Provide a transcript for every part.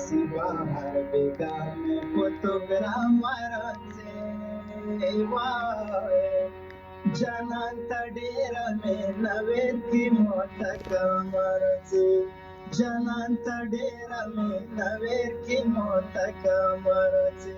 नसीबा हर बेगार में फोटोग्राम माराचे वाय जनांत डेरा में नवेर की मौत कमरचे जनांत डेरा में नवेर की मौत कमरचे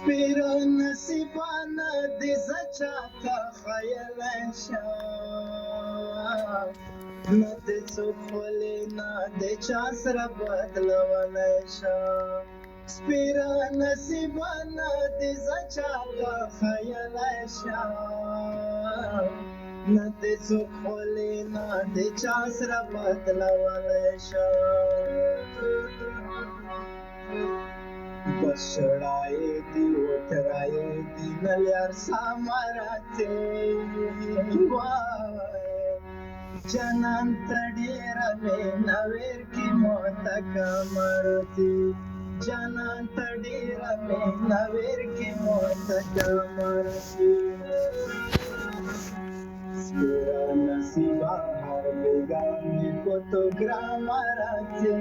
سپیره نصیبانه دې زه چاته خیلی شم نه دې څوک خولې نه دې چا سره بدلولی شم سپیره نصیبانه دې زه چاته خیلی شم نه دې څوک خولې نه دې چا سره بدلولی شم बसड़ाए दी उतराए दी नल्यार सामराचे जनांत डेरा में नवेर की मौत कमरती जनांत डेरा में नवेर की मौत कमरती स्पिरा नसीबा हर बेगामी फोटोग्रामराचे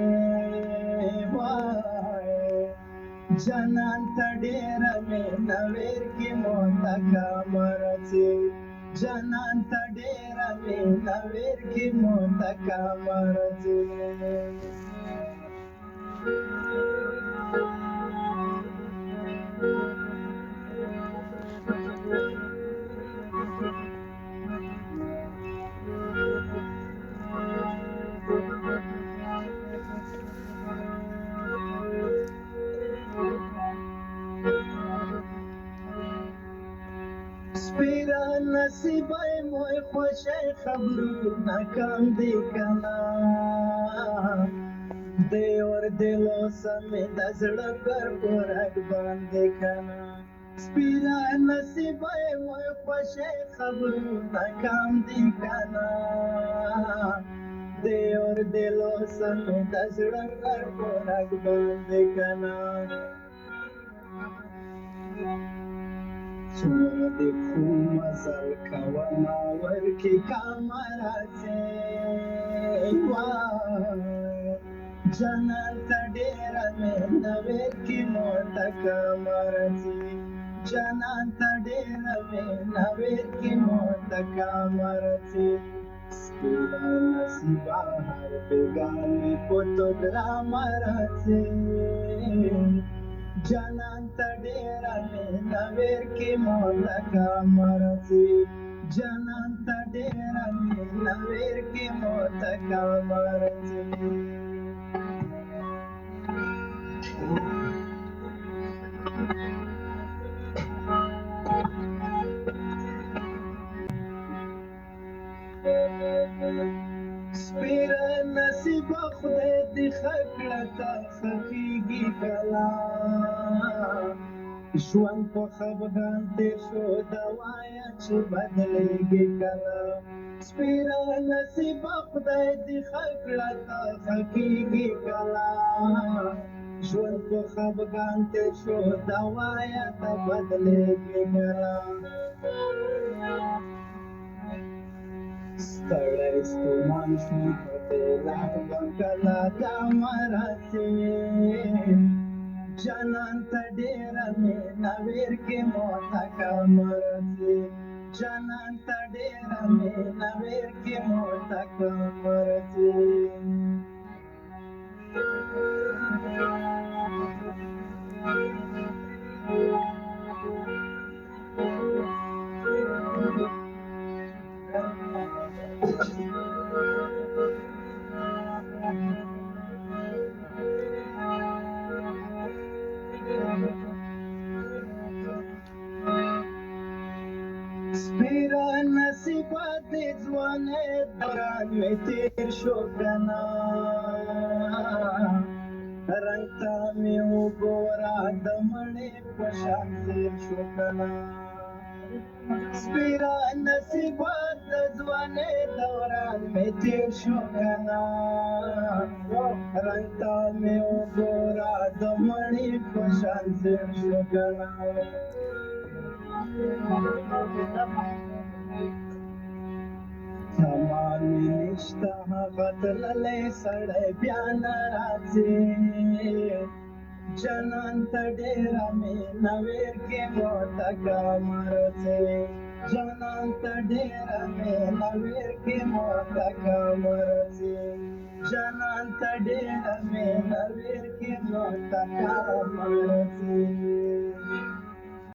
जनांत डेरा में नवेर की मौत कमरचे जनांत डेरा में नवेर की मौत कमरचे سپیره نصیبه موی خوشه خبرونه کم دی کنا دی ور دلو سمی د زړه پر پورک باندې کنا سپیره نصیبه موی خوشه خبرونه کم دی کنا دی ور دلو سمی د زړه پر پورک باندې کنا څومره دې خو مزل کومه ورکې کمرڅې جنت ډېره مې نویر کې موت کمرڅې جنت ډېره مې نویر کې موت کمرڅې سپیره نصیبه هر بېګانې فوټوګرامرڅې जनांत डेरा में नवेर की मौत कमरची जनांत डेरा में नवेर की मौत कमरची سپیره نصیبه خدای دې ښه کړه تا خفیږي کله ژوند په خفګان تېر شو دا وایه چې بدلېږي کله سپیره نصیبه خدای دې ښه کړه تا خفیږي کله ژوند په خفګان تېر شو دا وایه ته بدلېږي کله ستړی ستومان شو په تیلار بکله دا مراسې جنانت ډېره مې نویر کې موت کمرڅې جنانت ډېره مې نویر کې موت کمرڅې سپیره نصیبه دې ځوانۍ دوران مې تېر شو کنه رنګ ته مې وګوره د مڼې په شان زیر شو کنه سپیره نصیبات د ځوانۍ دوران مې تېر شو کنه رنګ ته مې وګوره د مڼې په شان زیړ شو کنه زمان مې نشته هغه تللی سړی بیا نه راځي جنان ته ډېره مینه ورکې موته کمرځې جنان ته ډېره مینه ورکې موته کمرځې جنان ته ډېره مینه ورکې موته کمرځې